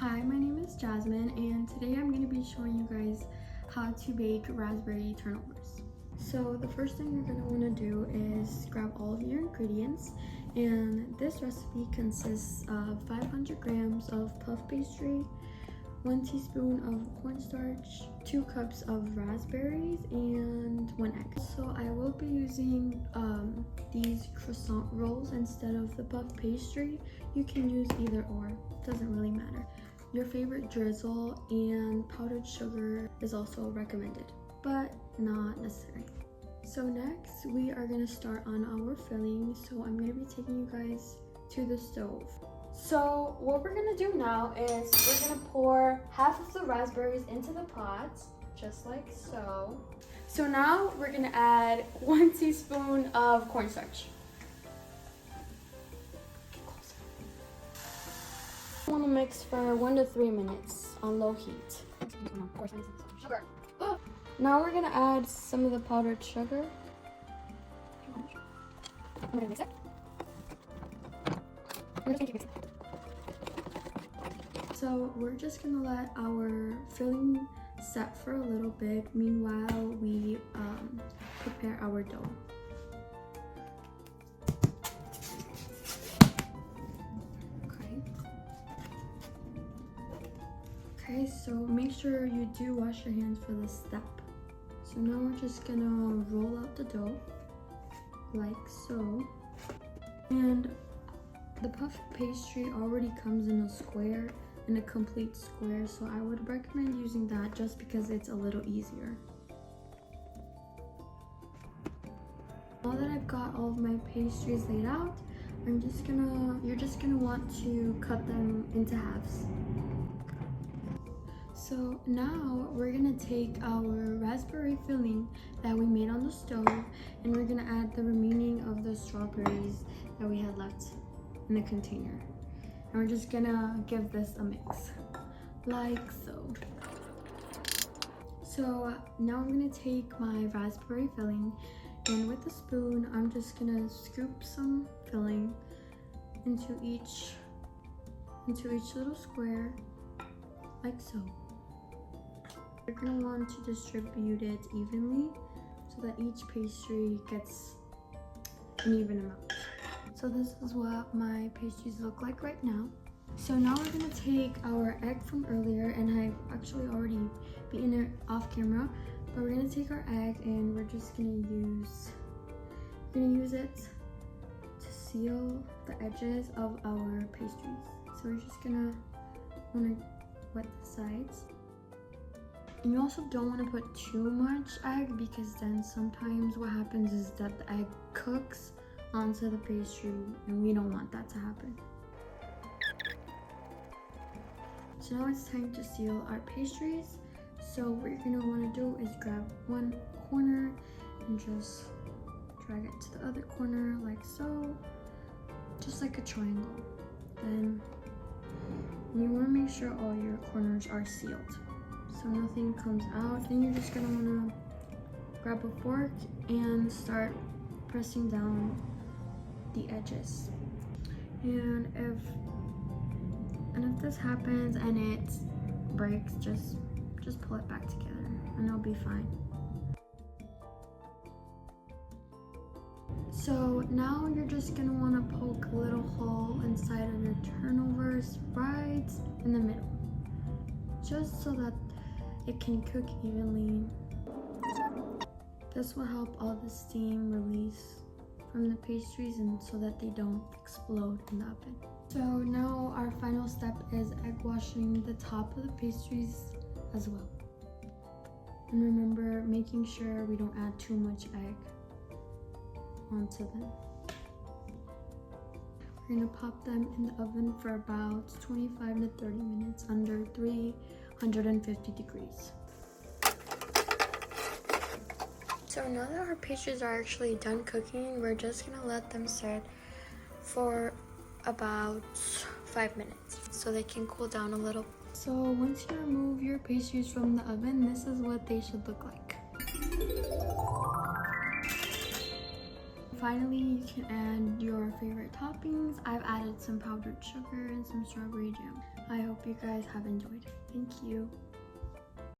Hi, my name is Jasmine, and today I'm going to be showing you guys how to bake raspberry turnovers. So the first thing you're going to want to do is grab all of your ingredients, and this recipe consists of 500 grams of puff pastry, 1 teaspoon of cornstarch, 2 cups of raspberries, and 1 egg. So I will be using these croissant rolls instead of the puff pastry. You can use either or, doesn't really matter. Your favorite drizzle and powdered sugar is also recommended, but not necessary. So next we are going to start on our filling. So I'm going to be taking you guys to the stove. So what we're gonna do now is we're gonna pour half of the raspberries into the pot, just like so. So now we're gonna add 1 teaspoon of cornstarch. I want to mix for 1 to 3 minutes on low heat. Sugar. Now we're gonna add some of the powdered sugar. I'm gonna mix it. So we're just gonna let our filling set for a little bit. Meanwhile, we prepare our dough. Okay, so make sure you do wash your hands for this step. So now we're just gonna roll out the dough like so. And the puff pastry already comes in a square, in a complete square, so I would recommend using that just because it's a little easier. Now that I've got all of my pastries laid out, you're just gonna want to cut them into halves. So now we're gonna take our raspberry filling that we made on the stove, and we're gonna add the remaining of the strawberries that we had left in the container. And we're just gonna give this a mix, like so. So now I'm gonna take my raspberry filling, and with a spoon, I'm just gonna scoop some filling into each little square, like so. You're gonna want to distribute it evenly so that each pastry gets an even amount. So this is what my pastries look like right now. So now we're gonna take our egg from earlier, and I've actually already beaten it off camera, but we're gonna take our egg and we're just gonna use it to seal the edges of our pastries. So we're just gonna wanna wet the sides. And you also don't want to put too much egg, because then sometimes what happens is that the egg cooks onto the pastry, and we don't want that to happen. So now it's time to seal our pastries. So what you're going to want to do is grab one corner and just drag it to the other corner like so, just like a triangle. Then you want to make sure all your corners are sealed so nothing comes out. Then you're just going to want to grab a fork and start pressing down the edges. And if this happens and it breaks, just pull it back together and it'll be fine. So now you're just gonna want to poke a little hole inside of your turnovers right in the middle, just so that it can cook evenly. This will help all the steam release from the pastries, and so that they don't explode in the oven. So now our final step is egg washing the top of the pastries as well. And remember, making sure we don't add too much egg onto them. We're gonna pop them in the oven for about 25 to 30 minutes under 350 degrees. So now that our pastries are actually done cooking, we're just gonna let them sit for about 5 minutes so they can cool down a little. So once you remove your pastries from the oven, this is what they should look like. finally, you can add your favorite toppings. I've added some powdered sugar and some strawberry jam. I hope you guys have enjoyed it. Thank you.